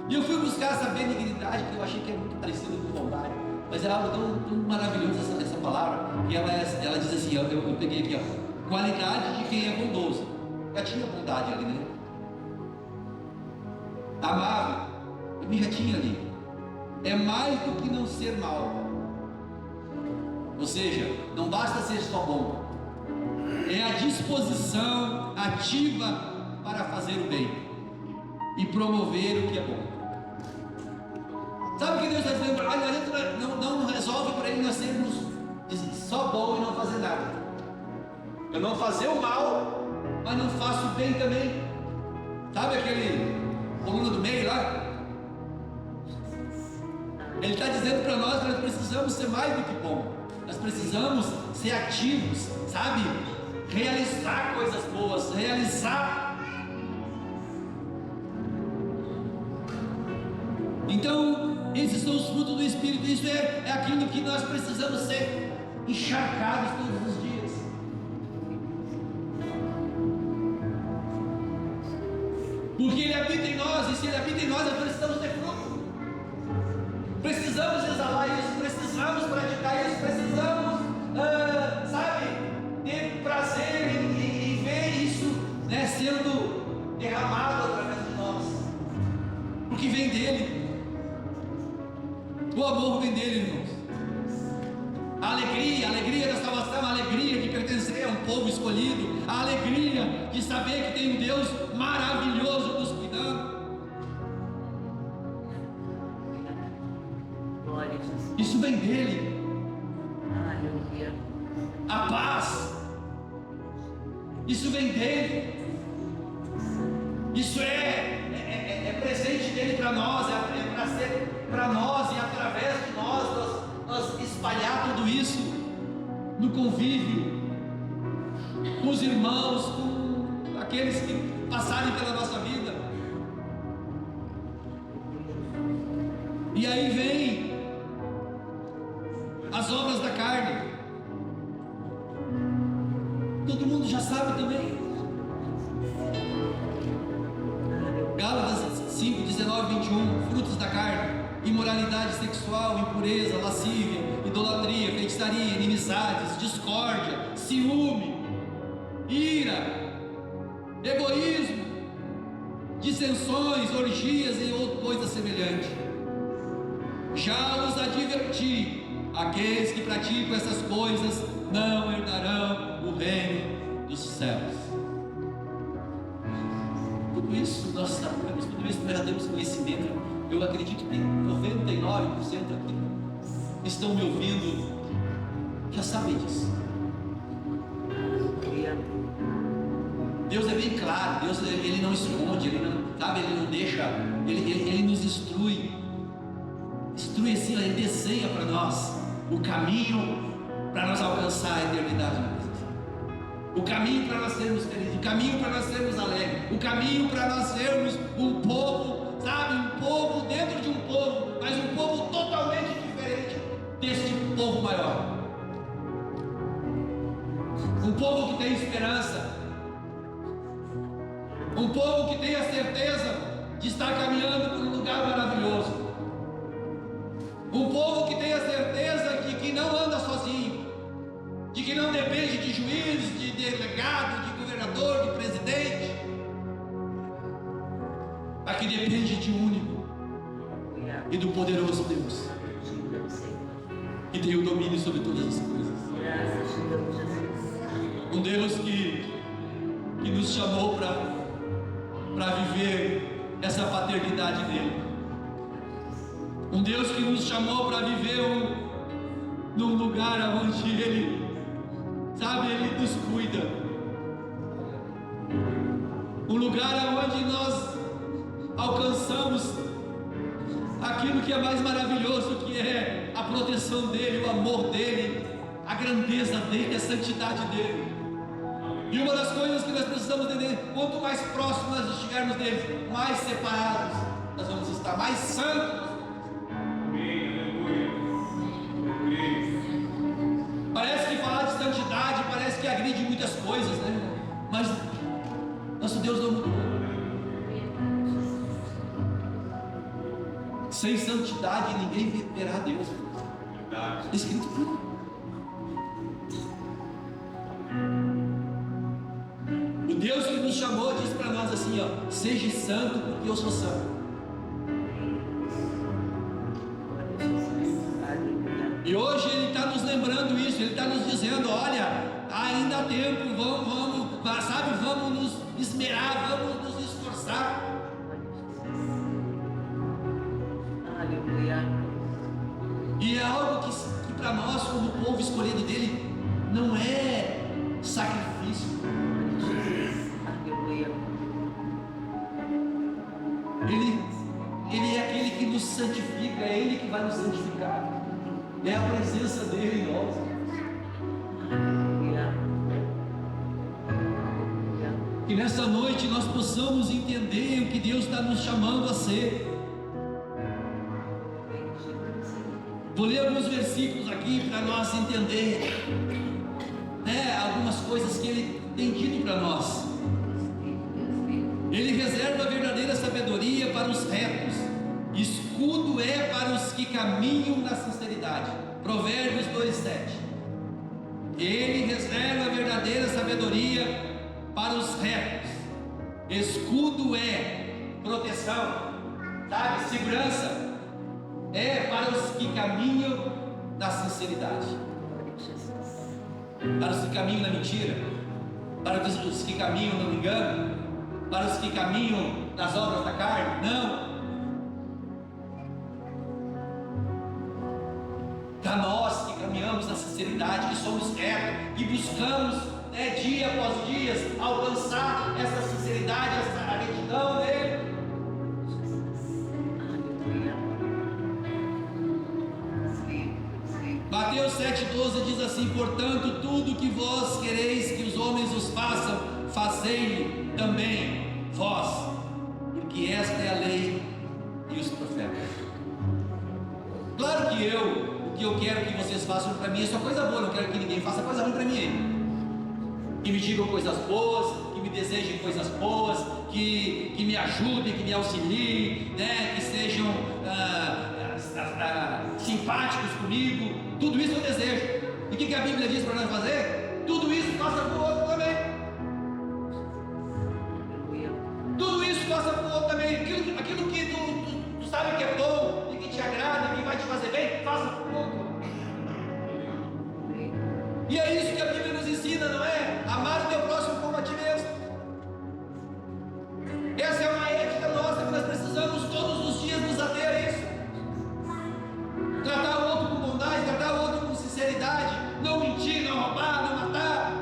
E eu fui buscar essa benignidade, que eu achei que é muito parecido com bondade, mas é algo tão maravilhoso essa palavra, que ela diz assim, eu peguei aqui, ó, qualidade de quem é bondoso. Já tinha bondade ali, né? Amável, também já tinha ali. É mais do que não ser mal. Ou seja, não basta ser só bom, é a disposição ativa para fazer o bem e promover o que é bom. Sabe o que Deus está dizendo para nós? Não resolve para Ele nós sermos só bom e não fazer nada. Eu não fazer o mal, mas não faço o bem também. Sabe aquele coluna do meio lá? Ele está dizendo para nós que nós precisamos ser mais do que bom. Nós precisamos ser ativos, sabe? Realizar coisas boas, realizar. Então, esses são os frutos do Espírito. Isso é aquilo que nós precisamos ser encharcados todos os dias. Porque Ele habita em nós, e se Ele habita em nós, nós precisamos ter fruto. Precisamos exalar isso, precisamos praticar isso, precisamos, sabe, ter prazer em ver isso, né, sendo derramado através de nós, porque vem dele. O amor vem dele, irmãos. A alegria da salvação, a alegria de pertencer a um povo escolhido, a alegria de saber que tem um Deus maravilhoso nos cuidando. Isso vem dele. A paz, isso vem dele. Isso é presente dele para nós, é para ser para nós, e através de nós espalhar tudo isso no convívio, com os irmãos, com aqueles que passarem pela nossa vida. E aí vem as obras da carne. Todo mundo já sabe também. Gálatas 5, 19 e 21. Frutos da carne: imoralidade sexual, impureza, lascívia, idolatria, feitiçaria, inimizades, discórdia, ciúme, ira, egoísmo, dissensões, orgias e outras coisas semelhantes. Já os adverti: aqueles que praticam essas coisas não herdarão o reino dos céus. Tudo isso nós sabemos, tudo isso nós já temos conhecimento. Eu acredito que 99% aqui estão me ouvindo, já sabem disso. Deus é bem claro, Deus ele não esconde, ele não, sabe, ele não deixa, ele nos instrui assim, ele desenha para nós o caminho para nós alcançar a eternidade. O caminho para nós sermos felizes, o caminho para nós sermos alegres, o caminho para nós sermos um povo, sabe, um povo dentro de um povo, mas um povo totalmente diferente deste povo maior. Um povo que tem esperança, um povo que tem a certeza de estar caminhando por um lugar maravilhoso. Um povo que tem a certeza de que não anda sozinho, de que não depende de juiz, de delegado, de governador, de presidente, mas que depende de um único e do poderoso Deus. que tem o domínio sobre todas as coisas. Graças a Deus, Jesus. Um Deus que nos chamou para viver essa paternidade dele. Um Deus que nos chamou para viver num lugar onde Ele, sabe, Ele nos cuida. Um lugar onde nós alcançamos aquilo que é mais maravilhoso, que é a proteção dEle, o amor dEle, a grandeza dEle, a santidade dEle. E uma das coisas que nós precisamos entender, quanto mais próximos nós estivermos dEle, mais separados nós vamos estar, mais santos. Parece que falar de santidade parece que agride muitas coisas, né? Mas nosso Deus não mudou. Sem santidade ninguém verá Deus. Escrito tudo. O Deus que nos chamou diz para nós assim, ó: seja santo porque eu sou santo. E hoje Ele está nos lembrando isso, Ele está nos dizendo: olha, ainda há tempo, vamos nos esmerar, vamos nos esforçar. Aleluia. E é algo que para nós, como povo escolhido dEle, não é sacrifício. Aleluia. Ele é aquele que nos santifica, é Ele que vai nos santificar. É a presença dEle em nós. Aleluia. Que nessa noite nós possamos entender o que Deus está nos chamando a ser. Vou ler alguns versículos aqui para nós entender, né, algumas coisas que Ele tem dito para nós. Ele reserva a verdadeira sabedoria para os retos, escudo é para os que caminham na sinceridade. Provérbios 2:7. Ele reserva a verdadeira sabedoria para os retos, escudo é proteção, sabe, segurança é para os que caminham na sinceridade. Para os que caminham na mentira, para os que caminham no engano, para os que caminham nas obras da carne. Não. Para nós que caminhamos na sinceridade, que somos retos, que buscamos, né, dia após dia alcançar essa sinceridade, essa retidão dele. Mateus 7,12 diz assim: portanto, tudo que vós quereis que os homens os façam, fazei-lhe também vós, porque esta é a lei e os profetas. Claro que o que eu quero que vocês façam para mim é só coisa boa, não quero que ninguém faça coisa ruim para mim. Que me digam coisas boas, que me desejem coisas boas, que me ajudem, que me auxiliem, né? Que sejam simpáticos comigo. Tudo isso eu desejo. E o que a Bíblia diz para nós fazer? Tudo isso faça para o outro também. Tudo isso faça para o outro também. Aquilo que tu sabe que é bom e que te agrada, que vai te fazer bem, faça para o outro. E é isso que a Bíblia nos ensina, não é? Amar o teu próximo como a ti mesmo. Essa é uma ética nossa que nós precisamos todos os dias nos ater a isso. Tratar o outro com bondade, tratar o outro com sinceridade, não mentir, não roubar, não matar.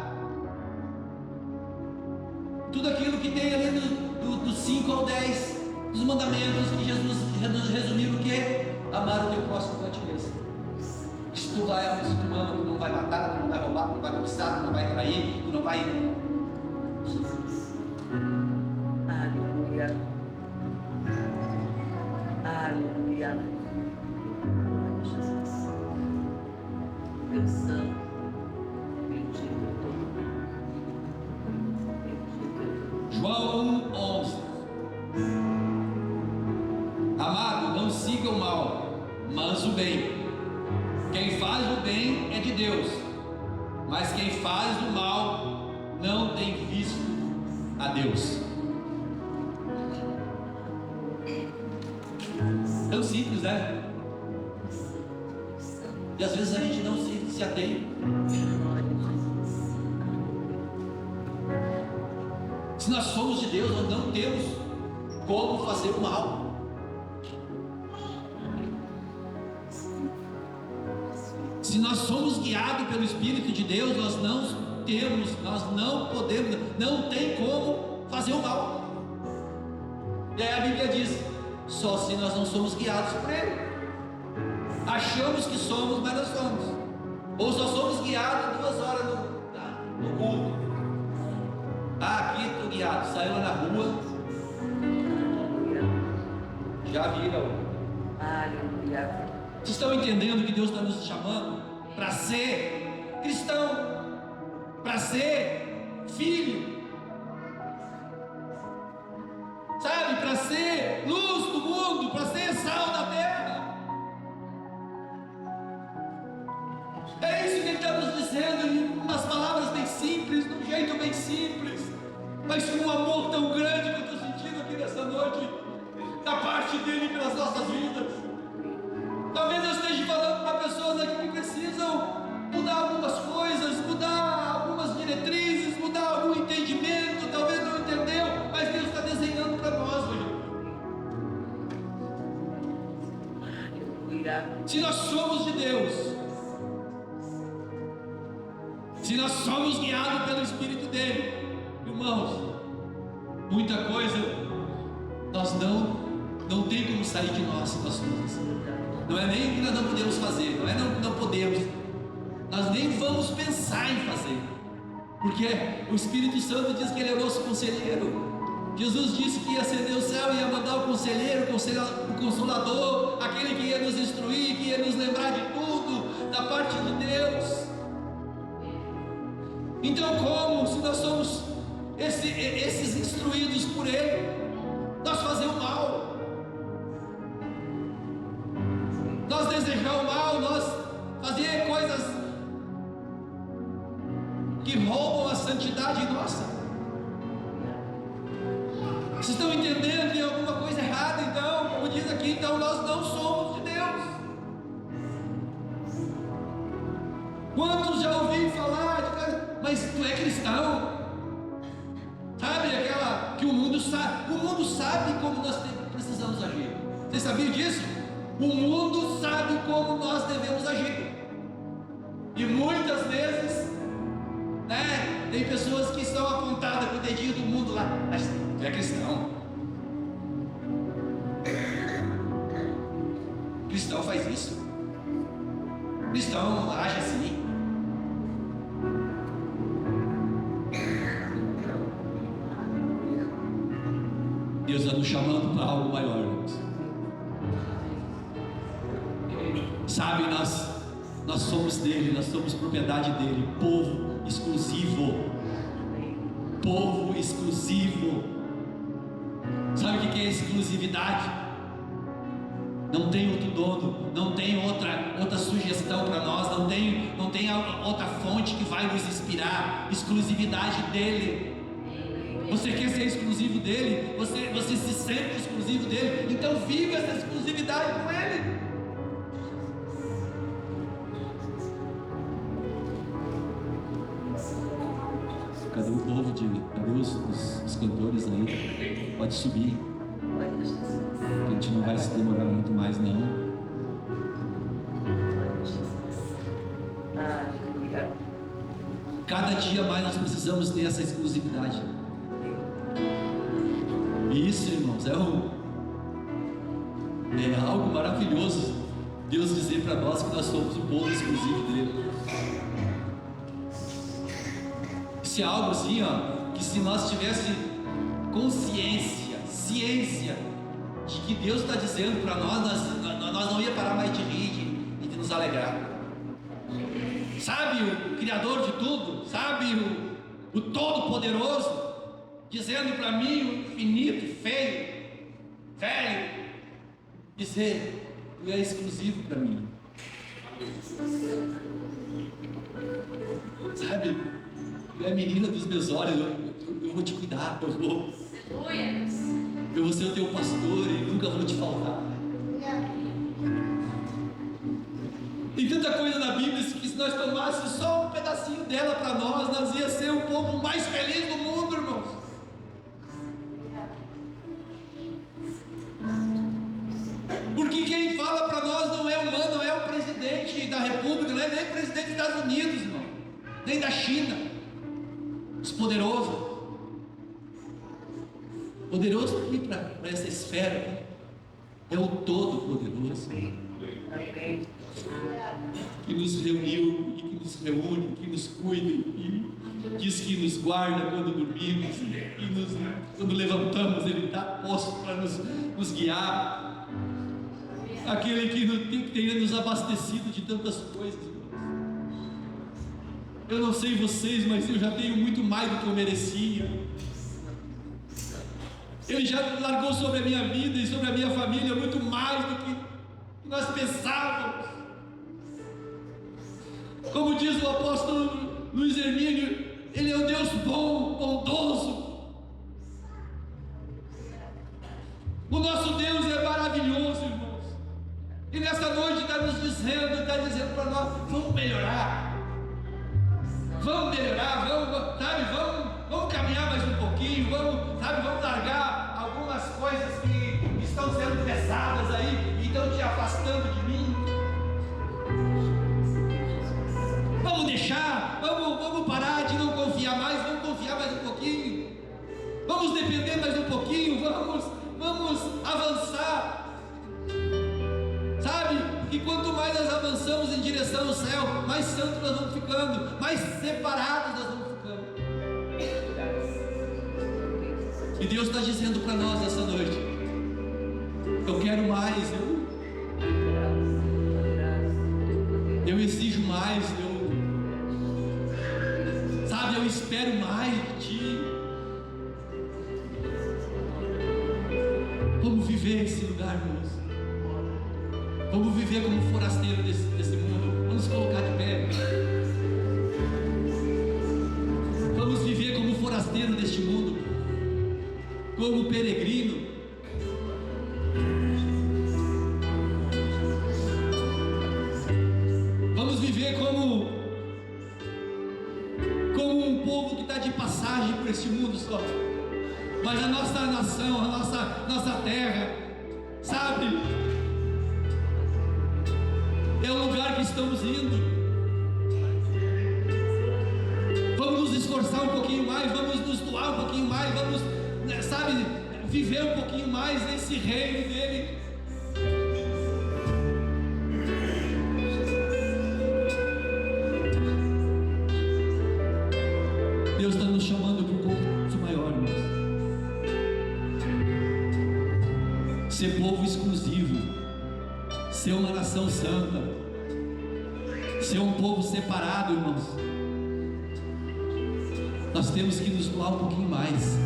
Tudo aquilo que tem ali do 5 ao 10 dos mandamentos que Jesus resumiu o que? Amar o teu próximo como a ti mesmo. Se tu ama, tu não vai matar, tu não vai roubar, tu não vai cobiçar, tu não vai trair, tu não vai. Jesus. Aleluia. Aleluia. Jesus. Deus Santo. João 1:11. Amado, não siga o mal, mas o bem. Quem faz o bem é de Deus, mas quem faz o mal não tem visto a Deus. Tão simples, né? E às vezes a gente não se atém. Glória a Jesus. Se nós somos de Deus, nós não temos como fazer o mal. Se nós somos guiados pelo Espírito de Deus, nós não podemos, não tem como fazer o mal. E aí a Bíblia diz: só se nós não somos guiados por Ele. Achamos que somos, mas não somos. Ou só somos guiados 2 horas no culto. Aqui estou guiado, saiu lá na rua, já viram. Aleluia. Vocês estão entendendo que Deus está nos chamando para ser cristão, para ser filho, sabe, para ser luz do mundo, para ser sal da terra. É isso que Ele está nos dizendo em umas palavras bem simples, de um jeito bem simples, mas com um amor tão grande que eu estou sentindo aqui nessa noite, da parte dEle pelas nossas vidas. Talvez eu esteja falando para pessoas aqui que precisam mudar algumas coisas, mudar algumas diretrizes, mudar algum entendimento. Talvez não entendeu, mas Deus está desenhando para nós hoje. Aleluia. Se nós somos de Deus, se nós somos guiados pelo Espírito dele, irmãos, muita coisa nós não tem como sair de nós se nós somos assim. Não é nem o que nós não podemos fazer, não podemos, nós nem vamos pensar em fazer, porque o Espírito Santo diz que Ele é o nosso conselheiro. Jesus disse que ia acender o céu e ia mandar o conselheiro, o consolador, aquele que ia nos instruir, que ia nos lembrar de tudo, da parte de Deus. Então, como se nós somos esses instruídos por Ele, nós fazemos mal, nós desejar o mal, nós fazer coisas que roubam a santidade nossa? Vocês estão entendendo? Tem alguma coisa errada então? Como diz aqui, então nós não somos de Deus. Quantos já ouviram falar de, mas tu é cristão? Sabe aquela que o mundo sabe como nós precisamos agir. Vocês sabiam disso? O mundo sabe como nós devemos agir. E muitas vezes, né, tem pessoas que estão apontadas com o dedinho do mundo lá, mas tu é cristão. Cristão faz isso. Cristão age assim. Deus está nos chamando para algo maior, irmãos. Sabe, nós somos dele, nós somos propriedade dele, povo exclusivo. Povo exclusivo. Sabe o que é exclusividade? Não tem outro dono, não tem outra sugestão para nós, não tem outra fonte que vai nos inspirar. Exclusividade dele. Você quer ser exclusivo dele? Você se sente exclusivo dele? Então viva essa exclusividade com ele. Cadê o povo cadê os cantores aí? Pode subir. A gente não vai se demorar muito mais não. Cada dia mais nós precisamos ter essa exclusividade. E isso, irmãos, é algo maravilhoso. Deus dizer para nós que nós somos o povo exclusivo dele. Isso é algo assim, que se nós tivéssemos ciência de que Deus está dizendo para nós não ia parar mais de rir e de nos alegrar. Sabe o Criador de tudo, sabe o Todo-Poderoso, dizendo para mim, o infinito, velho, dizer, tu é exclusivo para mim. Sabe, tu é a menina dos meus olhos, eu vou te cuidar, eu vou ser o teu pastor e nunca vou te faltar. Tem tanta coisa na Bíblia que se nós tomássemos só um pedacinho dela para nós ia ser o povo mais feliz do mundo, irmãos. Porque quem fala para nós não é humano, não é o presidente da República, não é nem o presidente dos Estados Unidos, irmão, nem da China, os poderosos. Poderoso aqui para essa esfera aqui é o Todo-Poderoso, que nos reuniu e que nos reúne, que nos cuida e diz que nos guarda quando dormimos e quando levantamos Ele está posto para nos guiar. Aquele que tenha nos abastecido de tantas coisas, irmãos. Eu não sei vocês, mas eu já tenho muito mais do que eu merecia. Ele já largou sobre a minha vida e sobre a minha família muito mais do que nós pensávamos. Como diz o apóstolo Luiz Hermínio, Ele é um Deus bom, bondoso. O nosso Deus é maravilhoso, irmãos. E nesta noite está nos dizendo, para nós, vamos melhorar. Vamos melhorar, vamos caminhar mais um pouquinho, vamos largar algumas coisas que estão sendo pesadas aí e estão te afastando de mim. Vamos deixar, vamos parar de não confiar mais, vamos confiar mais um pouquinho, vamos depender mais um pouquinho, vamos avançar. Sabe, que quanto mais nós avançamos em direção ao céu, mais santos nós vamos ficando, mais separados nós vamos ficando. E Deus está dizendo para nós essa noite: eu quero mais, eu exijo mais, eu espero mais de Ti. Vamos viver esse lugar, irmãos. Vamos viver como forasteiro desse mundo. Vamos colocar de pé. Vamos viver como forasteiro deste mundo, como peregrino. Vamos viver como um povo que está de passagem por este mundo só. Mas a nossa nação, a nossa terra, sabe, é o lugar que estamos indo. Vamos nos esforçar um pouquinho mais, vamos nos doar um pouquinho mais, vamos, sabe, viver um pouquinho mais nesse reino dele. Deus está nos chamando para um concurso maior, irmãos. Ser povo exclusivo, ser uma nação santa, ser um povo separado, irmãos. Nós temos que nos doar um pouquinho mais.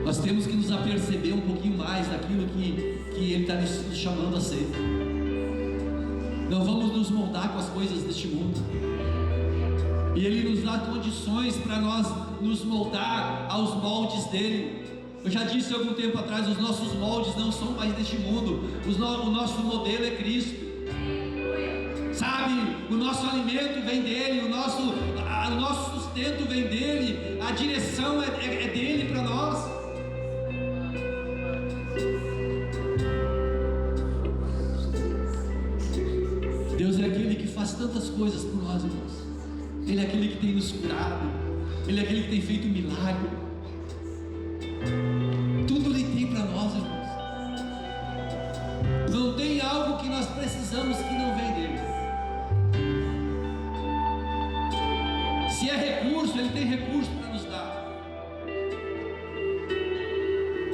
Nós temos que nos aperceber um pouquinho mais daquilo que Ele está nos chamando a ser. Não vamos nos moldar com as coisas deste mundo. E Ele nos dá condições para nós nos moldar aos moldes dEle. Eu já disse há algum tempo atrás, os nossos moldes não são mais deste mundo. O nosso modelo é Cristo. Sabe, o nosso alimento vem dEle, o nosso sustento vem dEle, a direção é dEle para nós. Deus é aquele que faz tantas coisas por nós, irmãos. Ele é aquele que tem nos curado, Ele é aquele que tem feito milagre. Tudo Ele tem para nós, irmãos. Não tem algo que nós precisamos que não vem dEle. Se é recurso, Ele tem recurso para nos dar.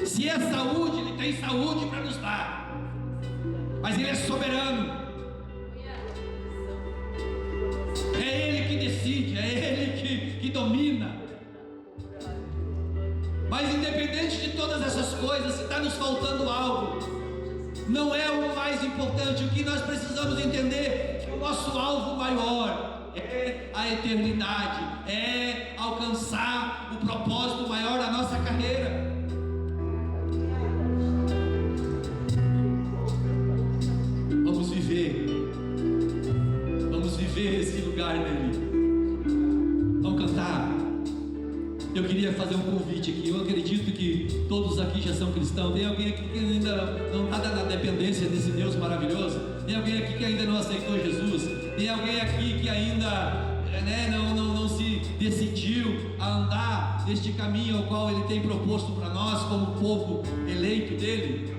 Se é saúde, Ele tem saúde para nos dar. Mas Ele é soberano. É Ele que decide, é Ele que domina. Mas independente de todas essas coisas, se está nos faltando algo, não é o mais importante. O que nós precisamos entender é que o nosso alvo maior é a eternidade, é alcançar o propósito maior da nossa carreira. Vamos Todos aqui já são cristãos. Tem alguém aqui que ainda não está na dependência desse Deus maravilhoso? Tem alguém aqui que ainda não aceitou Jesus? Tem alguém aqui que ainda não se decidiu a andar neste caminho ao qual Ele tem proposto para nós como povo eleito dele?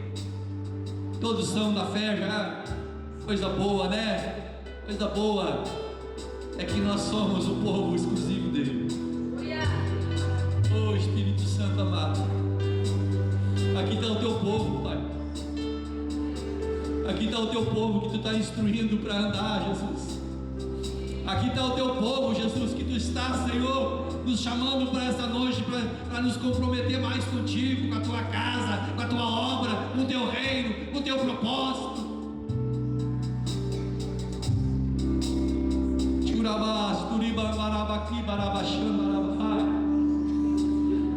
Todos são da fé já. Coisa boa, né? Coisa boa é que nós somos o povo exclusivo dele. Oh Espírito Santo amado, aqui está o teu povo, Pai. Aqui está o teu povo que tu está instruindo para andar, Jesus. Aqui está o teu povo, Jesus, que tu está, Senhor, nos chamando para essa noite, para nos comprometer mais contigo, com a tua casa, com a tua obra, com o teu reino, com o teu propósito.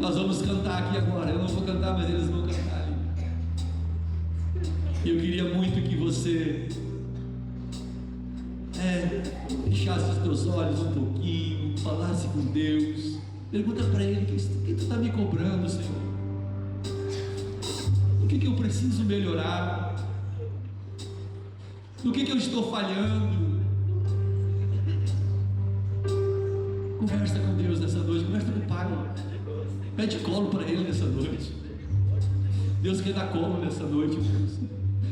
Nós vamos cantar aqui agora. Eu não vou cantar, mas eles vão cantar ali. Eu queria muito que você fechasse os teus olhos um pouquinho, falasse com Deus. Pergunta para Ele: o que tu está me cobrando, Senhor? O que eu preciso melhorar? No que eu estou falhando? Conversa com Deus nessa noite, conversa com o Pai. Pede colo para Ele nessa noite. Deus quer dar colo nessa noite, Deus.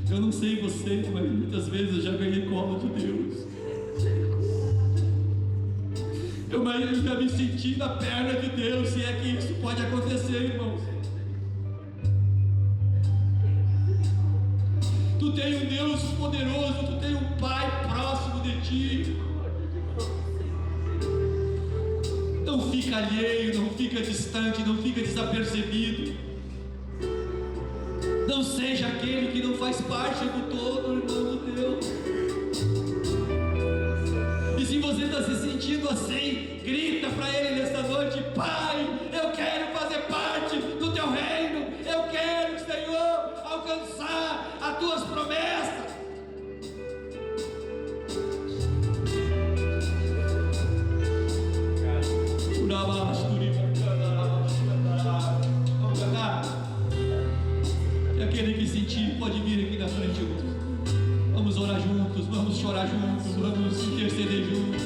Eu não sei você, mas muitas vezes eu já ganhei colo de Deus. Eu já me senti na perna de Deus, se é que isso pode acontecer, irmãos. Tu tem um Deus poderoso, tu tem um Pai próximo de ti. Não fica alheio, não fica distante, não fica desapercebido. Não seja aquele que não faz parte do todo, irmão de Deus. E se você está se sentindo assim, grita para Ele nesta noite: Pai, eu quero fazer parte do Teu reino. Eu quero, Senhor, alcançar as Tuas promessas. Vamos cantar. E aquele que sentir pode vir aqui na frente juntos. Vamos orar juntos, vamos chorar juntos, vamos interceder juntos,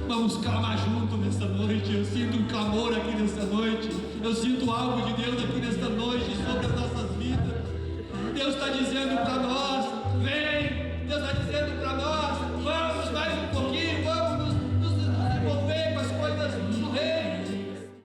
vamos clamar junto nesta noite. Eu sinto um clamor aqui nesta noite. Eu sinto algo de Deus aqui nesta noite sobre as nossas vidas. Deus está dizendo para